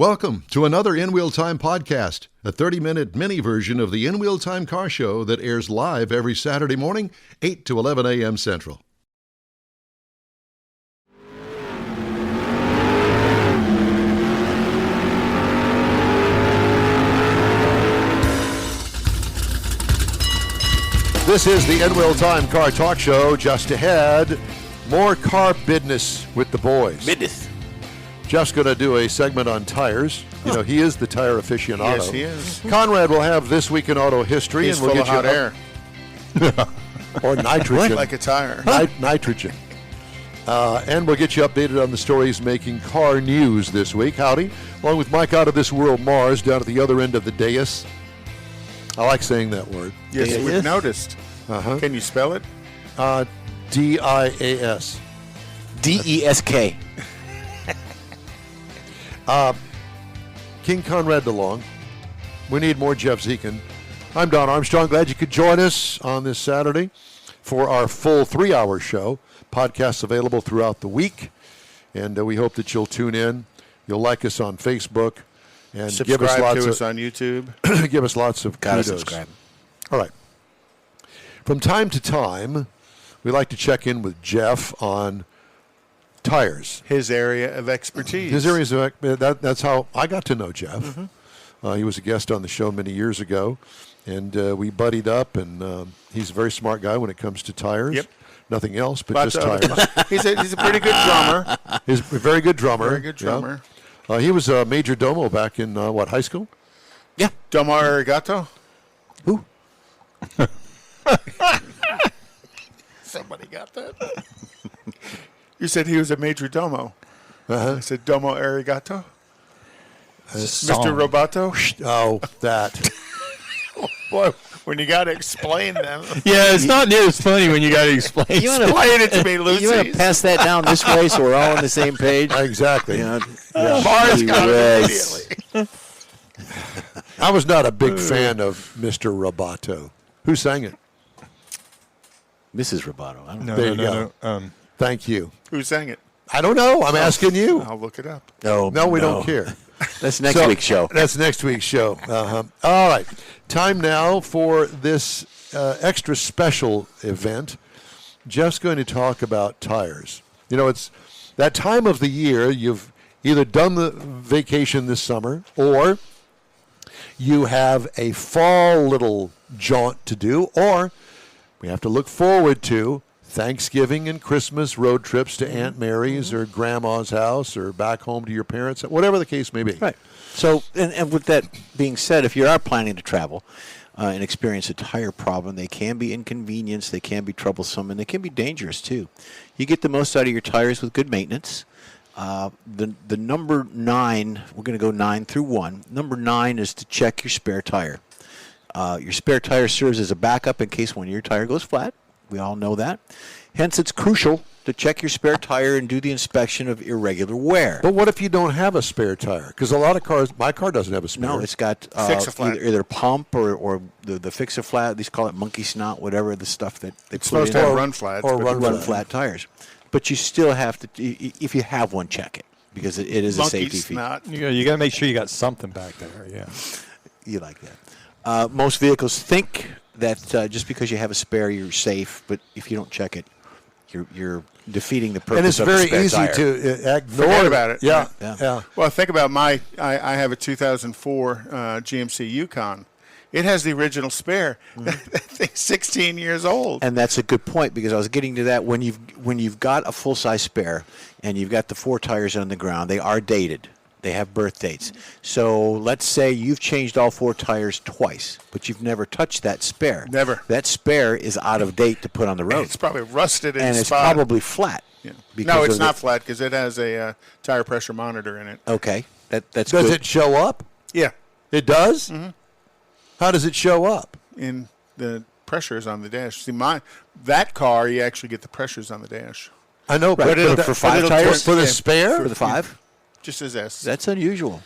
Welcome to another In Wheel Time podcast, a 30-minute mini version of the In Wheel Time car show that airs live every Saturday morning, 8 to 11 a.m. Central. This is the In Wheel Time car talk show. Just ahead, more car business with the boys. Business. Jeff's going to do a segment on tires. You know, he is the tire aficionado. Yes, he is. Conrad will have This Week in Auto History. He's and we'll full get of you hot air. Or nitrogen. Like a tire. Nitrogen. And we'll get you updated on the stories making car news this week. Howdy. Along with Mike out of This World Mars down at the other end of the dais. I like saying that word. Yes, Yes. we've noticed. Uh-huh. Can you spell it? D-I-A-S. D-E-S-K. King Konrad DeLong. We need more Jeff Dzieken. I'm Don Armstrong. Glad you could join us on this Saturday for our full 3-hour show. Podcasts available throughout the week. And we hope that you'll tune in. You'll like us on Facebook. And Subscribe give us lots to us on YouTube. give us lots of Gotta kudos. subscribe. All right. From time to time, we like to check in with Jeff on tires. His area of expertise. His areas of that's how I got to know Jeff. Mm-hmm. He was a guest on the show many years ago, and we buddied up. And he's a very smart guy when it comes to tires. Yep. Nothing else but just tires. he's a pretty good drummer. He's a very good drummer. Very good drummer. Yeah. He was a major domo back in high school? Yeah. Domo arigato. Who? Somebody got that. You said he was a major domo. Uh-huh. I said domo arigato. Mr. Roboto. Oh, that. Boy, when you got to explain them. Yeah, it's not near as funny when you got to explain. You Explain it to me, Lucy. want to pass that down this way so we're all on the same page? Exactly. You know, Mars got it yes. immediately. I was not a big fan of Mr. Roboto. Who sang it? Mrs. Roboto. I don't know. No, There no, you no, no. Thank you. Who sang it? I don't know. I'm asking you. I'll look it up. No, we don't care. That's next So, week's show. That's next week's show. Uh-huh. All right. Time now for this extra special event. Jeff's going to talk about tires. You know, it's that time of the year. You've either done the vacation this summer or you have a fall little jaunt to do, or we have to look forward to Thanksgiving and Christmas road trips to Aunt Mary's or Grandma's house or back home to your parents, whatever the case may be. Right. So, and with that being said, if you are planning to travel and experience a tire problem, they can be inconvenienced, they can be troublesome, and they can be dangerous too. You get the most out of your tires with good maintenance. The number 9, we're going to go 9 through 1. Number 9 is to check your spare tire. Your spare tire serves as a backup in case one of your tire goes flat. We all know that. Hence, it's crucial to check your spare tire and do the inspection of irregular wear. But what if you don't have a spare tire? Because a lot of cars, my car doesn't have a spare. No, it's got Fix-a-flat. either pump or the fix-a-flat. These call it monkey snot, whatever the stuff that they It's put supposed in. to have run flats. or but run run flat tires. But you still have to, if you have one, check it because it is a monkey safety feature. snot. You got to make sure you got something back there. Yeah. You like that. Most vehicles think that just because you have a spare, you're safe. But if you don't check it, you're defeating the purpose and it's of the very spare easy tire. to ignore. Forget about it. Yeah, Yeah. yeah. Well, think about I have a 2004 GMC Yukon. It has the original spare. That thing's 16 years old. And that's a good point because I was getting to that when you've got a full size spare and you've got the 4 tires on the ground, they are dated. They have birth dates. So let's say you've changed all 4 tires twice, but you've never touched that spare. Never. That spare is out of date to put on the road. It's probably rusted in and it's spot. probably flat. Yeah. because No, it's of not flat because it has a tire pressure monitor in it. Okay, that's Does good. it show up? Yeah. It does? Mm-hmm. How does it show up? In the pressures on the dash. See, that car, you actually get the pressures on the dash. I know, Right, but for 5 tires? for the Yeah. spare? For the 5? Just as S. That's unusual.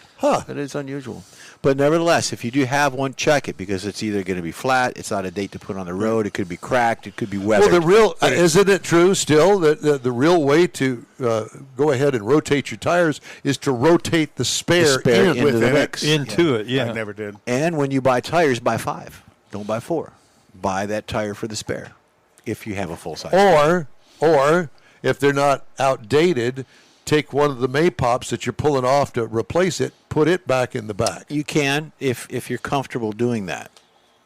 That is unusual. But nevertheless, if you do have one, check it, because it's either going to be flat, it's out of date to put on the road, it could be cracked, it could be weathered. Well, isn't it true still that the real way to go ahead and rotate your tires is to rotate the spare, into the within mix. Into it, yeah. I never did. And when you buy tires, buy 5. Don't buy 4. Buy that tire for the spare if you have a full size. Or if they're not outdated, take one of the Maypops that you're pulling off to replace it, put it back in the back. You can if you're comfortable doing that,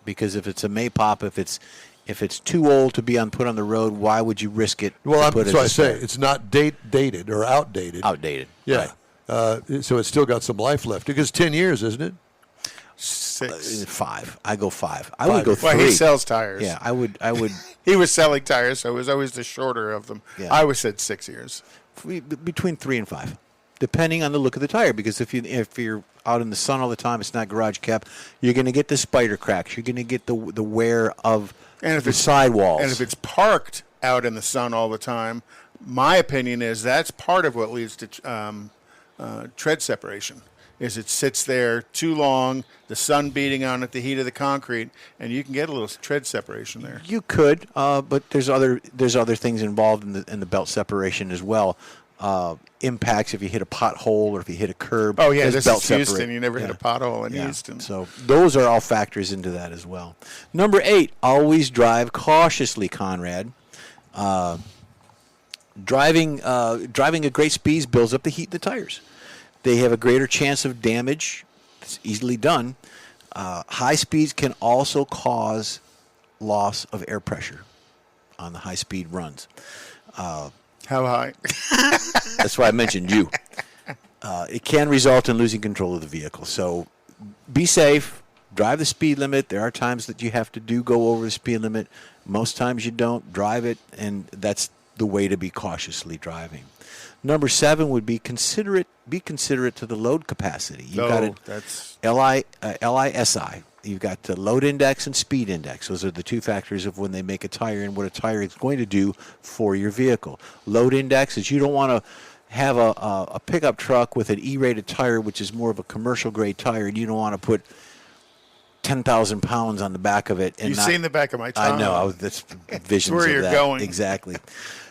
because if it's a Maypop, if it's too old to be put on the road, why would you risk it? Well, to put that's it why I as say spare? it's not dated or outdated. Outdated. Yeah. Right. So it's still got some life left. Because 10 years, isn't it? 6. 5. I go 5. I would go 3. Well, he sells tires. Yeah, I would. He was selling tires, so it was always the shorter of them. Yeah. I always said 6 years. Between 3 and 5, depending on the look of the tire. Because if you're out in the sun all the time, it's not garage kept, you're going to get the spider cracks. You're going to get the wear of the sidewalls. And if it's parked out in the sun all the time, my opinion is that's part of what leads to tread separation. Is it sits there too long, the sun beating on it, the heat of the concrete, and you can get a little tread separation there. You could, but there's other things involved in the belt separation as well. Impacts if you hit a pothole or if you hit a curb. Oh yeah, there's this belt is Houston. separate. You never hit a pothole in Houston. So those are all factors into that as well. Number 8, always drive cautiously, Konrad. Driving at great speeds builds up the heat in the tires. They have a greater chance of damage. It's easily done. High speeds can also cause loss of air pressure on the high-speed runs. How high? That's why I mentioned you. It can result in losing control of the vehicle. So be safe. Drive the speed limit. There are times that you have to go over the speed limit. Most times you don't. Drive it, and that's the way to be cautiously driving. Number 7 would be considerate. Be considerate to the load capacity. You've got that's LISI. You've got the load index and speed index. Those are the 2 factors of when they make a tire and what a tire is going to do for your vehicle. Load index is you don't want to have a pickup truck with an E-rated tire, which is more of a commercial grade tire, and you don't want to put 10,000 pounds on the back of it. And You've seen the back of my Tahoe. I know. That's visions where of you're that. going. Exactly.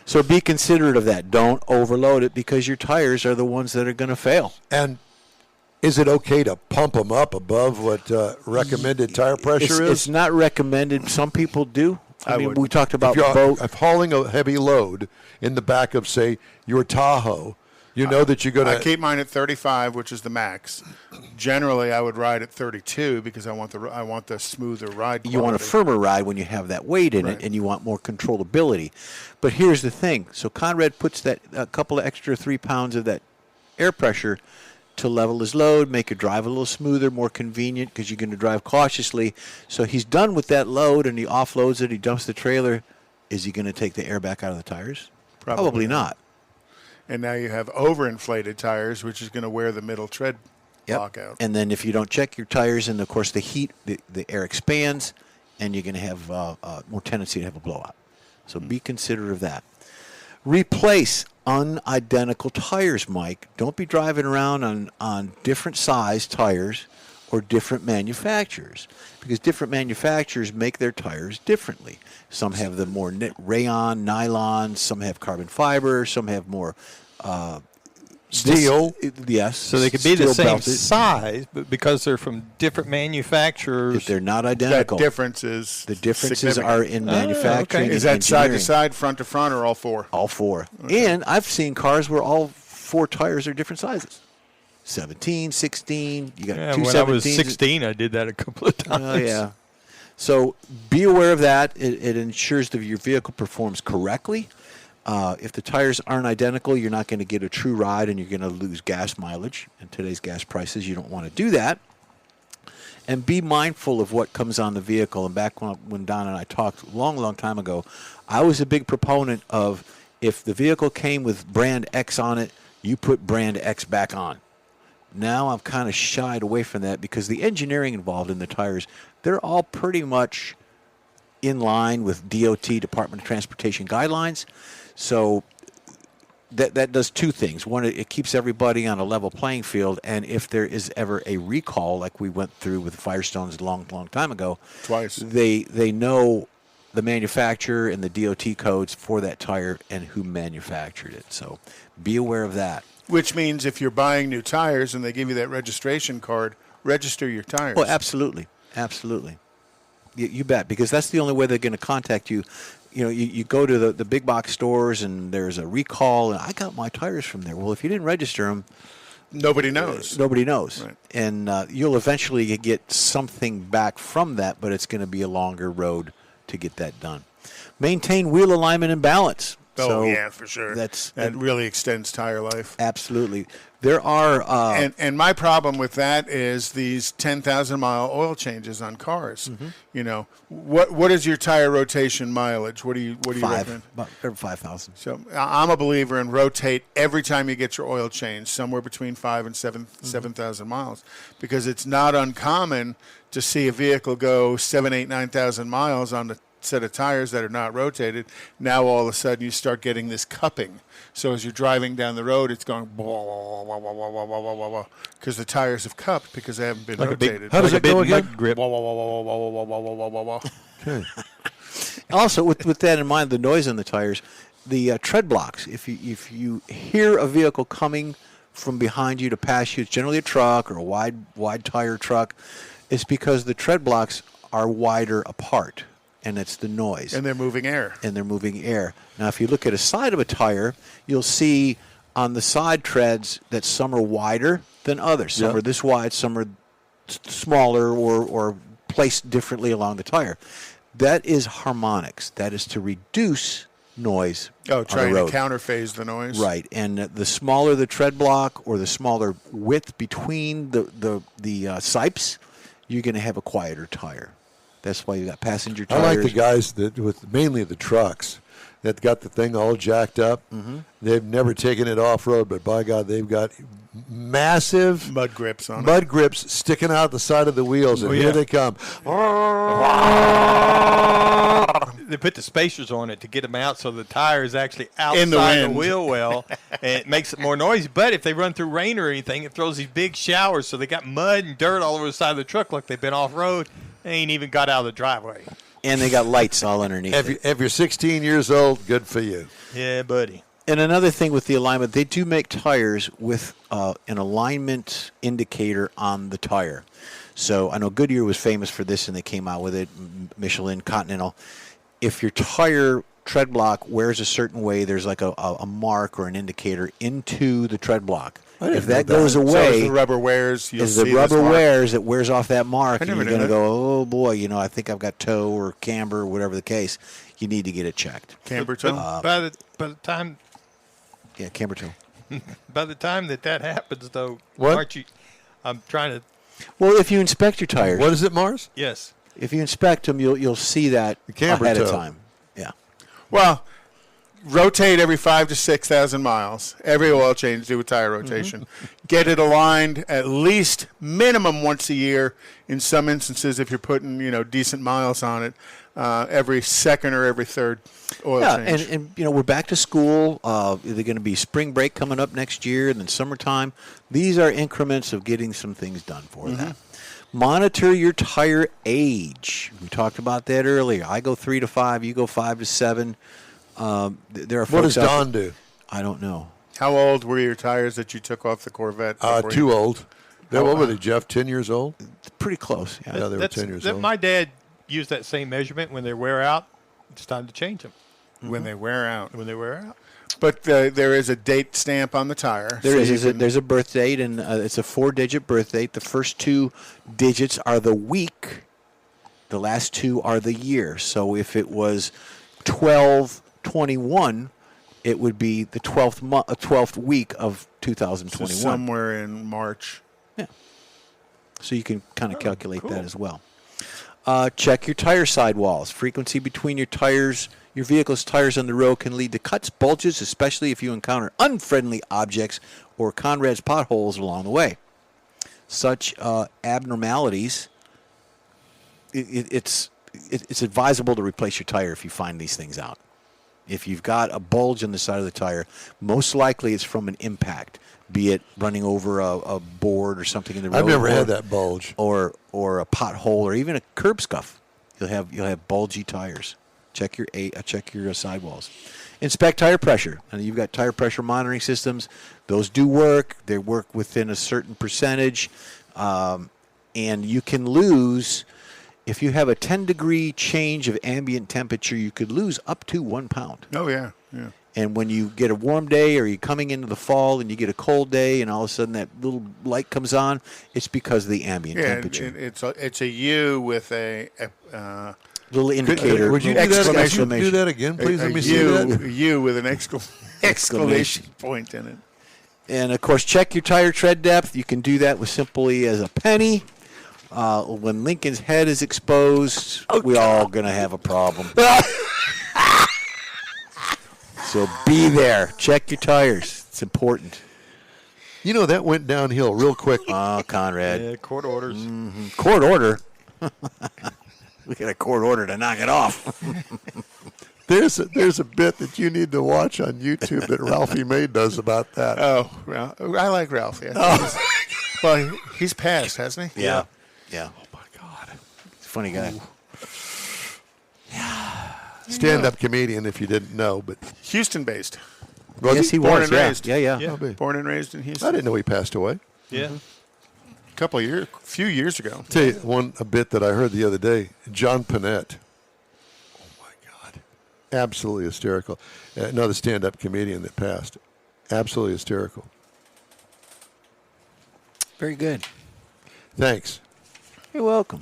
So be considerate of that. Don't overload it, because your tires are the ones that are going to fail. And is it okay to pump them up above what recommended tire pressure is? It's not recommended. Some people do. I mean, would. we talked about If hauling a heavy load in the back of, say, your Tahoe, you know that you're going I to... keep mine at 35, which is the max. Generally, I would ride at 32 because I want the smoother ride quality. You want a firmer ride when you have that weight in it, and you want more controllability. But here's the thing. So Konrad puts that a couple of extra 3 pounds of that air pressure to level his load, make your drive a little smoother, more convenient, because you're going to drive cautiously. So he's done with that load, and he offloads it, he dumps the trailer. Is he going to take the air back out of the tires? Probably not. And now you have overinflated tires, which is going to wear the middle tread block out. And then if you don't check your tires, and of course the heat, the air expands, and you're going to have more tendency to have a blowout. So be considerate of that. Replace unidentical tires, Mike. Don't be driving around on different size tires or different manufacturers, because different manufacturers make their tires differently. Some have the more rayon, nylon, some have carbon fiber, some have more Steel. Yes. So they could be the steel same belted. size, but because they're from different manufacturers. If they're not That identical. difference is The differences significant. are in manufacturing. okay. Is and that side to engineering. side, front to front, or all 4? All 4. And I've seen cars where all 4 tires are different sizes. 17, 16. You got Yeah, two when I was 17s. 16, I did that a couple of times. Oh, yeah. So be aware of that. It ensures that your vehicle performs correctly. If the tires aren't identical, you're not going to get a true ride, and you're going to lose gas mileage. In today's gas prices, you don't want to do that. And be mindful of what comes on the vehicle. And back when Don and I talked a long, long time ago, I was a big proponent of, if the vehicle came with brand X on it, you put brand X back on. Now I've kind of shied away from that, because the engineering involved in the tires, they're all pretty much in line with DOT, Department of Transportation guidelines. So that does two things. One, it keeps everybody on a level playing field, and if there is ever a recall, like we went through with Firestones a long time ago, Twice. they know the manufacturer and the DOT codes for that tire and who manufactured it. So be aware of that. Which means if you're buying new tires and they give you that registration card, register your tires. Oh, absolutely. You bet, because that's the only way they're going to contact you. You know, you go to the big box stores and there's a recall, and I got my tires from there. Well, if you didn't register them, Nobody knows. nobody knows. Right. And you'll eventually get something back from that, but it's going to be a longer road to get that done. Maintain wheel alignment and balance. Oh, So yeah, for sure. That really extends tire life. absolutely. There are And my problem with that is these 10,000-mile oil changes on cars. Mm-hmm. You know, what is your tire rotation mileage? What do you recommend? about every 5,000. So I'm a believer in rotate every time you get your oil changed, somewhere between 5,000 and 7,000 miles, because it's not uncommon to see a vehicle go 7, 8, 9,000 miles on the set of tires that are not rotated. Now all of a sudden you start getting this cupping. So as you're driving down the road, it's going because the tires have cupped because they haven't been rotated. How does it go again? Mud grip. Okay. Also, with that in mind, the noise on the tires, the tread blocks. If you hear a vehicle coming from behind you to pass you, it's generally a truck or a wide tire truck. It's because the tread blocks are wider apart, and it's the noise. And they're moving air. Now, if you look at a side of a tire, you'll see on the side treads that some are wider than others. Some are this wide, some are smaller or placed differently along the tire. That is harmonics. That is to reduce noise on Trying the road. to counterphase the noise. Right, and the smaller the tread block or the smaller width between the sipes, you're going to have a quieter tire. That's why you got passenger tires. I like the guys that with mainly the trucks that got the thing all jacked up. Mm-hmm. They've never taken it off road, but by God, they've got massive Mud grips on it. mud grips sticking out the side of the wheels, and here they come. They put the spacers on it to get them out so the tire is actually In the outside the wind. wheel well, and it makes it more noisy. But if they run through rain or anything, it throws these big showers, so they got mud and dirt all over the side of the truck like they've been off-road. They ain't even got out of the driveway. And they got lights all underneath it. If you're 16 years old, good for you. Yeah, buddy. And another thing with the alignment, they do make tires with an alignment indicator on the tire. So I know Goodyear was famous for this, and they came out with it, Michelin, Continental. If your tire tread block wears a certain way, there's like a mark or an indicator into the tread block. If that goes So as away, the rubber wears, you'll as see the rubber this mark. wears, it wears off that mark, and never you're knew going to that. go, oh boy, I think I've got toe or camber or whatever the case. You need to get it checked. Camber But toe. by the time Yeah, camber toe. that happens, though, What? aren't you? I'm trying to. Well, if you inspect your tires, What is it, Mars? Yes. if you inspect them, you'll see that camber ahead of toe. time. Yeah. Well, rotate every 5,000 to 6,000 miles. Every oil change, do a tire rotation. Get it aligned at least minimum once a year. In some instances, if you're putting decent miles on it, every second or every third oil change. and we're back to school. They're going to be spring break coming up next year, and then summertime. These are increments of getting some things done for that. Monitor your tire age. We talked about that earlier. I go 3 to 5. You go 5 to 7. There are What does folks out Don do? I don't know. How old were your tires that you took off the Corvette? before Too you- old. What were they, Jeff? 10 years old? Pretty close. Yeah. Yeah, they were 10 years old. My dad used that same measurement. When they wear out, it's time to change them. When they wear out. When they wear out. But there is a date stamp on the tire. There so is. you can- There's a birth date, and it's a 4-digit birth date. The first 2 digits are the week. The last 2 are the year. So if it was 12/21, it would be the 12th week of so 2021. somewhere in March. Yeah. So you can kind of calculate that as well. Check your tire sidewalls. Frequency between your tires, your vehicle's tires on the road can lead to cuts, bulges, especially if you encounter unfriendly objects or Konrad's potholes along the way. Such abnormalities, it's advisable to replace your tire if you find these things out. If you've got a bulge on the side of the tire, most likely it's from an impact, be it running over a board or something in the road. I've never had that bulge. Or a pothole, or even a curb scuff. You'll have bulgy tires. Check your sidewalls. Inspect tire pressure. And you've got tire pressure monitoring systems. Those do work. They work within a certain percentage, and you can lose. If you have a 10-degree change of ambient temperature, you could lose up to 1 pound. Oh, yeah, yeah. And when you get a warm day, or you're coming into the fall and you get a cold day, and all of a sudden that little light comes on, it's because of the ambient temperature. It's a U with a little indicator. Would you do that again, please? Let me see that. A U with an exclamation point in it. And, of course, check your tire tread depth. You can do that with simply as a penny. When Lincoln's head is exposed, we're all going to have a problem. So be there. Check your tires. It's important. You know, that went downhill real quick. Oh, Conrad. Yeah, court orders. Mm-hmm. Court order? We got a court order to knock it off. There's a bit that you need to watch on YouTube that Ralphie May does about that. Oh, I like Ralph. Yeah. Oh. Well, he's passed, hasn't he? Yeah. Oh, my God. He's a funny guy. Stand-up comedian, if you didn't know. But Houston-based. Yes, he Born was. and raised. Yeah. Born and raised in Houston. I didn't know he passed away. Yeah. Few years ago. Tell you a bit that I heard the other day. John Panette. Oh my God, absolutely hysterical. Another stand-up comedian that passed. Absolutely hysterical. Very good. Thanks. You're welcome.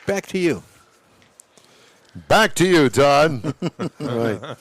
Back to you. Back to you, Todd. All right.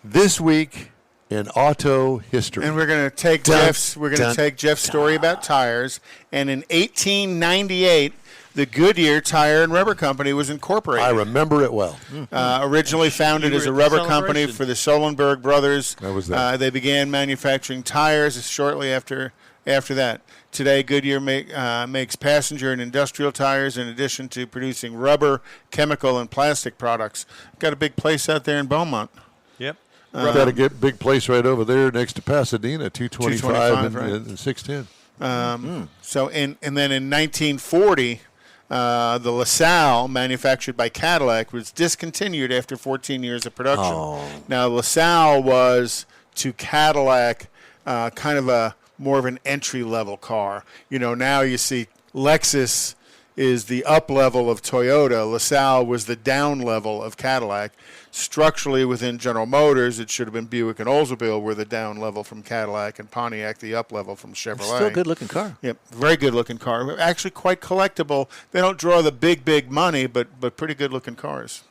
This week in auto history. And we're going to take Jeff's story about tires. And in 1898, the Goodyear Tire and Rubber Company was incorporated. I remember it well. Originally founded as a rubber company for the Solenberg brothers. That was that. They began manufacturing tires shortly after that. Today, Goodyear makes passenger and industrial tires in addition to producing rubber, chemical, and plastic products. Got a big place out there in Beaumont. Yep. Got a big place right over there next to Pasadena, 225 right. and 610. So, and then in 1940, the LaSalle, manufactured by Cadillac, was discontinued after 14 years of production. Oh. Now, LaSalle was to Cadillac kind of more of an entry-level car. You know, now you see Lexus is the up level of Toyota. LaSalle was the down level of Cadillac. Structurally, within General Motors, it should have been Buick and Oldsmobile were the down level from Cadillac, and Pontiac the up level from Chevrolet. Still a good-looking car. Yep, very good-looking car. Actually, quite collectible. They don't draw the big money, but pretty good-looking cars.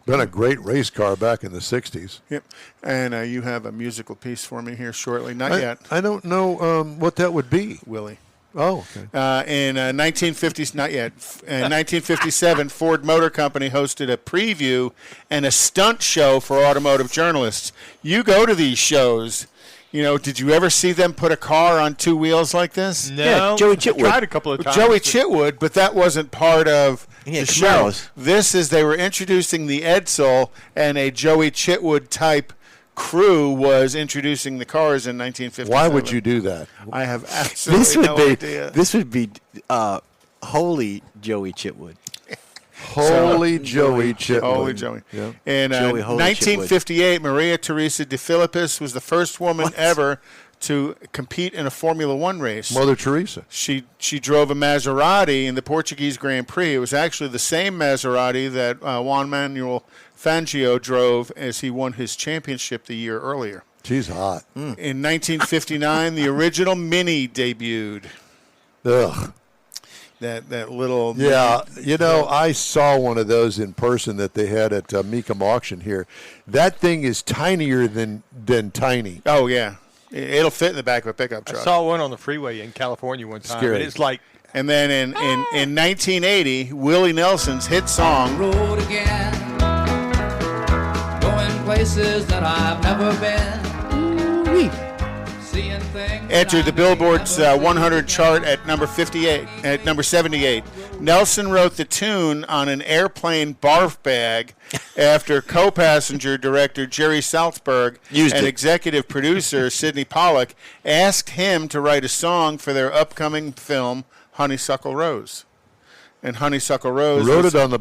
Been a great race car back in the 60s. Yep, and you have a musical piece for me here shortly. Not yet, I don't know what that would be. Willie. Oh, okay. In 1950s, not yet. In 1957, Ford Motor Company hosted a preview and a stunt show for automotive journalists. You go to these shows. You know, did you ever see them put a car on two wheels like this? No. Yeah, Joey Chitwood. I tried a couple of times. Joey Chitwood, but that wasn't part of the show. Camaros. This is they were introducing the Edsel, and a Joey Chitwood type crew was introducing the cars in 1957. Why would you do that? I have absolutely no idea. This would be holy Joey Chitwood. Holy Joey Chitwood. Holy Joey. Yeah. In Joey Holy 1958, Maria Teresa de Filippis was the first woman ever to compete in a Formula One race. Mother Teresa. She drove a Maserati in the Portuguese Grand Prix. It was actually the same Maserati that Juan Manuel Fangio drove as he won his championship the year earlier. She's hot. In 1959, the original Mini debuted. Ugh. That little Yeah, you know, I saw one of those in person that they had at Mecum Auction here. That thing is tinier than tiny. Oh yeah, it'll fit in the back of a pickup truck. I saw one on the freeway in California one time. Scary. And it's like, And then in 1980, Willie Nelson's hit song road again, going places that I've never been, seeing things entered the Billboard's 100 chart at number 78. Nelson wrote the tune on an airplane barf bag after co-passenger director Jerry Salzberg and executive producer Sidney Pollack asked him to write a song for their upcoming film Honeysuckle Rose. And Honeysuckle Rose wrote it on the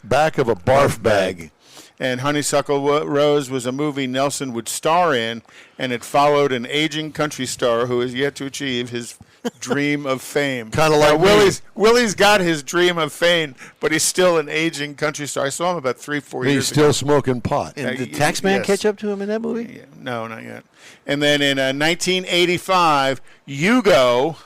back of a barf bag. And Honeysuckle Rose was a movie Nelson would star in, and it followed an aging country star who has yet to achieve his dream of fame. Kind of like Willie's got his dream of fame, but he's still an aging country star. I saw him about 3-4 years He's still smoking pot. And did Taxman catch up to him in that movie? Yeah, no, not yet. And then in 1985, Yugo,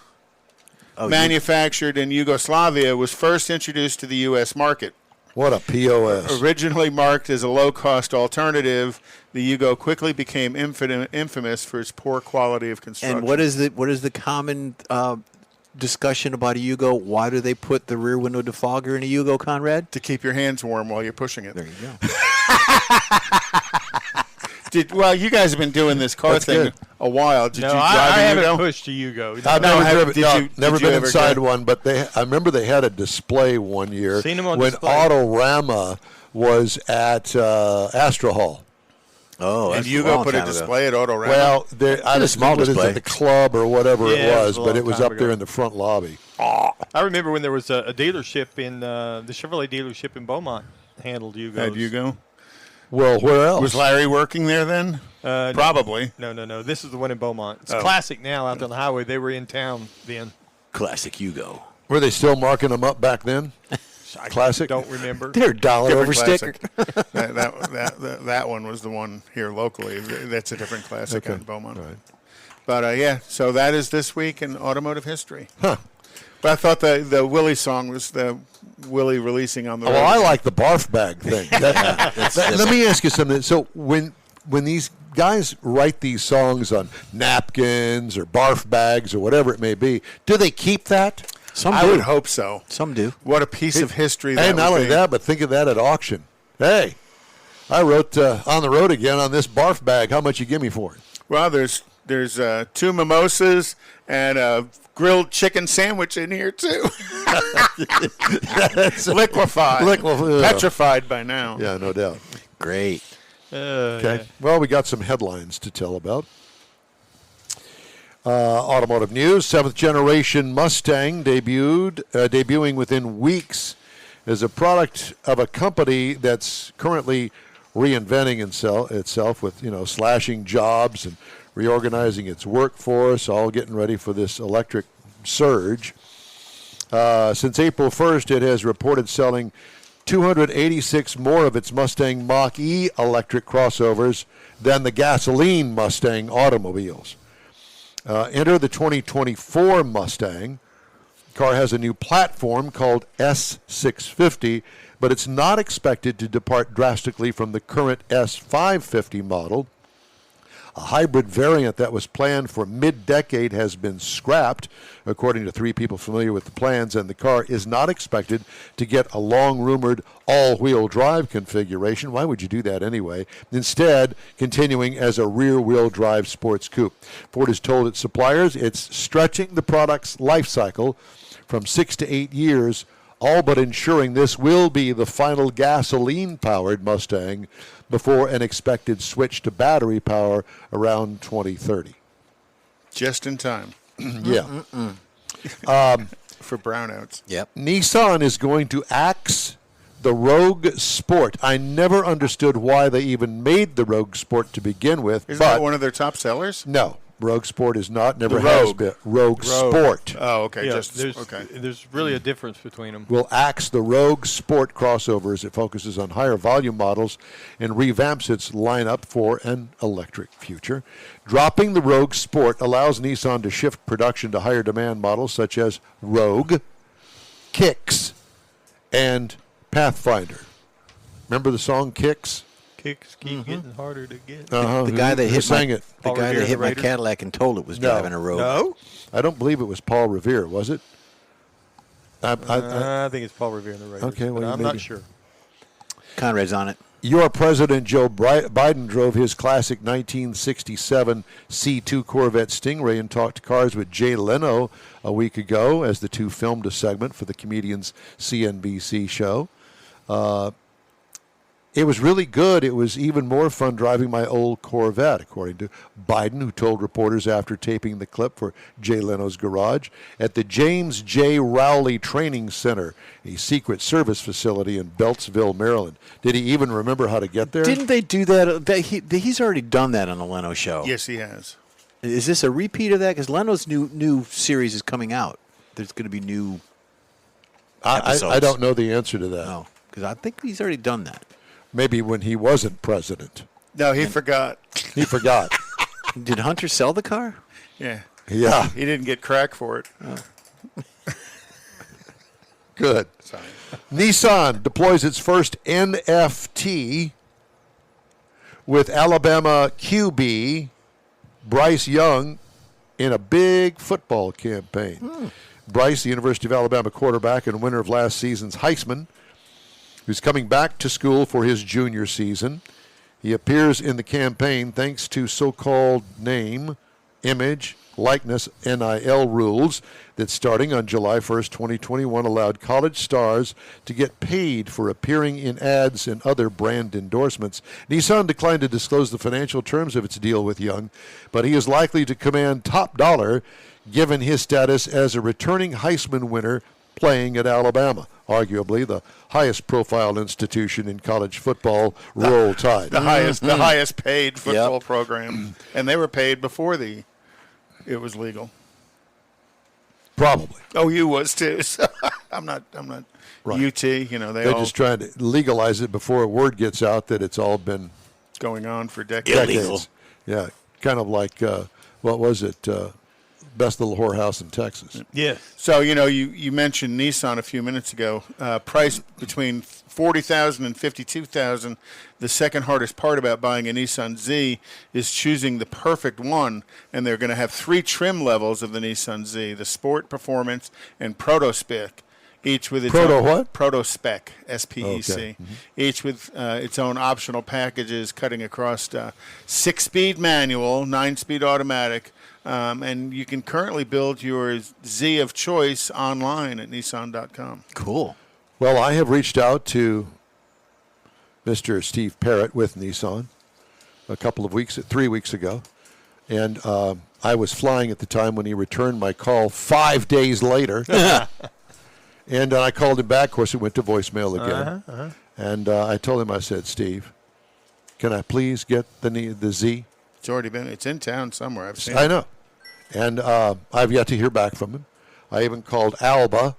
manufactured in Yugoslavia, was first introduced to the U.S. market. What a POS. Originally marked as a low-cost alternative, the Yugo quickly became infamous for its poor quality of construction. And what is the common discussion about a Yugo? Why do they put the rear window defogger in a Yugo, Conrad? To keep your hands warm while you're pushing it. There you go. Well, you guys have been doing this car thing a while. Did you drive I a haven't Yugo? pushed a Yugo. I've never been ever inside go? one, but I remember they had a display one year Seen 'em on when display. Autorama was at Astra Hall. Oh, And that's a Yugo long put a time ago. display at Autorama? Well, I a don't small know what it is display. at the club or whatever Yeah, it it was was, a but long it was time up there ago. in the front lobby. I remember when there was a dealership in the Chevrolet dealership in Beaumont handled Yugos. Had Yugo? Well, where else? Was Larry working there then? Probably. No. This is the one in Beaumont. It's classic now out on the highway. They were in town then. Classic Yugo. Were they still marking them up back then? Classic? Don't remember. They're $1 over sticker. that one was the one here locally. That's a different classic Okay. in Beaumont. All right. But, yeah, so that is this week in automotive history. Huh. But I thought the Willie song was the Willie releasing on the road. Well, I like the barf bag thing. Let me ask you something. So when these guys write these songs on napkins or barf bags or whatever it may be, do they keep that? Some I do. would hope so. Some do. What a piece of history that Hey, not would only be. that, but think of that at auction. Hey, I wrote on the road again on this barf bag. How much you give me for it? Well, there's 2 mimosas and a grilled chicken sandwich in here, too. Liquefied. Petrified by now. Yeah, no doubt. Great. Okay. Yeah. Well, we got some headlines to tell about. Automotive news: 7th generation Mustang debuting within weeks as a product of a company that's currently reinventing itself with slashing jobs and reorganizing its workforce, all getting ready for this electric surge. Since April 1st, it has reported selling 286 more of its Mustang Mach-E electric crossovers than the gasoline Mustang automobiles. Enter the 2024 Mustang. The car has a new platform called S650, but it's not expected to depart drastically from the current S550 model. A hybrid variant that was planned for mid-decade has been scrapped, according to 3 people familiar with the plans, and the car is not expected to get a long-rumored all-wheel drive configuration. Why would you do that anyway? Instead, continuing as a rear-wheel drive sports coupe. Ford has told its suppliers it's stretching the product's life cycle from 6 to 8 years, all but ensuring this will be the final gasoline-powered Mustang before an expected switch to battery power around 2030. Just in time Yeah. for brownouts. Yep. Nissan is going to axe the Rogue Sport. I never understood why they even made the Rogue Sport to begin with. Isn't but that one of their top sellers? No, Rogue Sport is not, never The has Rogue. been. Rogue Sport Oh, okay. Yeah, Just there's, okay. there's really a difference between them. will axe the Rogue Sport crossovers. It focuses on higher volume models and revamps its lineup for an electric future. Dropping the Rogue Sport allows Nissan to shift production to higher demand models such as Rogue, Kicks, and Pathfinder. Remember the song Kicks? Kicks keep getting harder to get. Uh-huh. The guy that Who hit sang my, it? the Paul guy Revere, that hit the my Raider? Cadillac and told it was No. driving a Rogue. No? I don't believe it was Paul Revere, was it? I think it's Paul Revere and the Raiders. Okay, well, but I'm maybe. not sure. Conrad's on it. Your President Joe Biden drove his classic 1967 C2 Corvette Stingray and talked cars with Jay Leno a week ago as the two filmed a segment for the comedian's CNBC show. It was really good. It was even more fun driving my old Corvette, according to Biden, who told reporters after taping the clip for Jay Leno's garage at the James J. Rowley Training Center, a Secret Service facility in Beltsville, Maryland. Did he even remember how to get there? Didn't they do that? He's already done that on the Leno show. Yes, he has. Is this a repeat of that? Because Leno's new series is coming out. There's going to be new episodes. I don't know the answer to that. No, because I think he's already done that. Maybe when he wasn't president. No, he forgot. He forgot. Did Hunter sell the car? Yeah. Yeah. He didn't get crack for it. Good. Sorry. Nissan deploys its first NFT with Alabama QB Bryce Young in a big football campaign. Bryce, the University of Alabama quarterback and winner of last season's Heisman, who's coming back to school for his junior season. He appears in the campaign thanks to so-called name, image, likeness, NIL rules that starting on July 1st, 2021, allowed college stars to get paid for appearing in ads and other brand endorsements. Nissan declined to disclose the financial terms of its deal with Young, but he is likely to command top dollar given his status as a returning Heisman winner playing at Alabama, arguably the highest profile institution in college football. Roll Tide. The highest paid football program. And they were paid before it was legal. Probably. OU was too. So I'm not Right. UT, They're just trying to legalize it before a word gets out that it's all been going on for decades. Illegal. Yeah, kind of like, what was it? Best Little Whorehouse in Texas. Yes. So, you mentioned Nissan a few minutes ago. Price between $40,000 and $52,000. The second hardest part about buying a Nissan Z is choosing the perfect one, and they're going to have 3 trim levels of the Nissan Z: the Sport, Performance, and Proto Spec. Each with its Proto own what? Proto Spec, SPEC. Okay. Each with its own optional packages, cutting across 6-speed manual, 9-speed automatic. And you can currently build your Z of choice online at Nissan.com. Cool. Well, I have reached out to Mr. Steve Parrott with Nissan 3 weeks ago, and I was flying at the time when he returned my call 5 days later. And I called him back. Of course, it went to voicemail again. And I told him, I said, Steve, can I please get the Z? It's in town somewhere. I've seen I it. know. And I've yet to hear back from him. I even called Alba.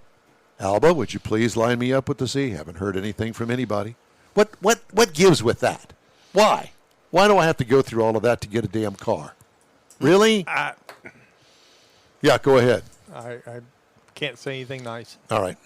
Alba, would you please line me up with the Z? Haven't heard anything from anybody. What gives with that? Why? Why do I have to go through all of that to get a damn car? Really? Yeah, go ahead. I can't say anything nice. All right.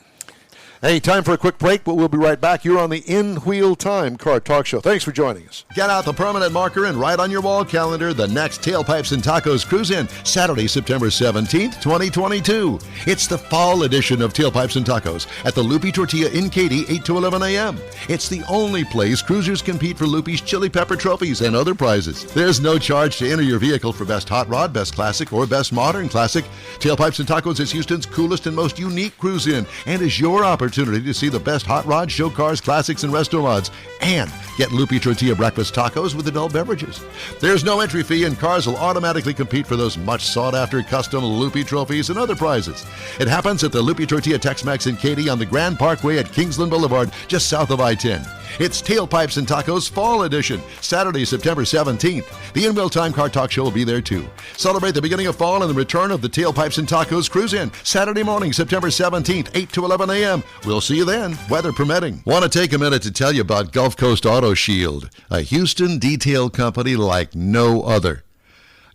Hey, time for a quick break, but we'll be right back. You're on the In Wheel Time Car Talk Show. Thanks for joining us. Get out the permanent marker and write on your wall calendar the next Tailpipes and Tacos Cruise-In, Saturday, September 17th, 2022. It's the fall edition of Tailpipes and Tacos at the Loopy Tortilla in Katy, 8 to 11 a.m. It's the only place cruisers compete for Loopy's Chili Pepper trophies and other prizes. There's no charge to enter your vehicle for Best Hot Rod, Best Classic, or Best Modern Classic. Tailpipes and Tacos is Houston's coolest and most unique cruise-in and is your opportunity to see the best hot rods, show cars, classics, and resto mods, and get Loopy Tortilla breakfast tacos with adult beverages. There's no entry fee, and cars will automatically compete for those much sought-after custom Loopy trophies and other prizes. It happens at the Loopy Tortilla Tex-Mex in Katy on the Grand Parkway at Kingsland Boulevard, just south of I-10. It's Tailpipes and Tacos Fall Edition, Saturday, September 17th. The In Wheel Time Car Talk Show will be there too. Celebrate the beginning of fall and the return of the Tailpipes and Tacos Cruise-In, Saturday morning, September 17th, 8 to 11 a.m. We'll see you then, weather permitting. Want to take a minute to tell you about Gulf Coast Auto Shield, a Houston detail company like no other.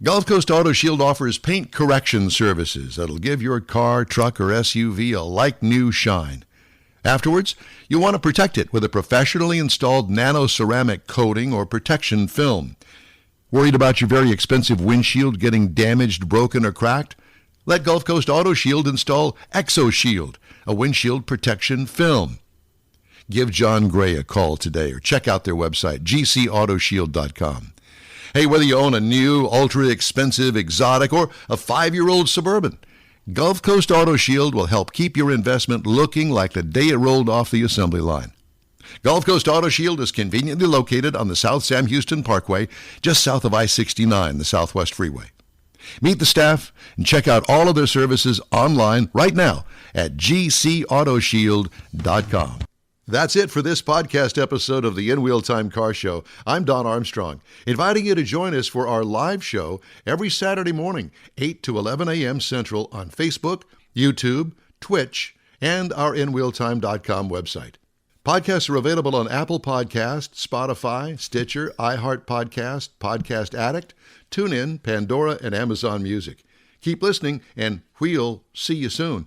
Gulf Coast Auto Shield offers paint correction services that'll give your car, truck, or SUV a like-new shine. Afterwards, you want to protect it with a professionally installed nano-ceramic coating or protection film. Worried about your very expensive windshield getting damaged, broken, or cracked? Let Gulf Coast Auto Shield install ExoShield, a windshield protection film. Give John Gray a call today or check out their website, gcautoshield.com. Hey, whether you own a new, ultra-expensive, exotic, or a 5-year-old Suburban, Gulf Coast Auto Shield will help keep your investment looking like the day it rolled off the assembly line. Gulf Coast Auto Shield is conveniently located on the South Sam Houston Parkway, just south of I-69, the Southwest Freeway. Meet the staff and check out all of their services online right now at gcautoshield.com. That's it for this podcast episode of the In Wheel Time Car Show. I'm Don Armstrong, inviting you to join us for our live show every Saturday morning, 8 to 11 a.m. Central on Facebook, YouTube, Twitch, and our InWheelTime.com website. Podcasts are available on Apple Podcasts, Spotify, Stitcher, iHeart Podcast, Podcast Addict, TuneIn, Pandora, and Amazon Music. Keep listening, and we'll see you soon.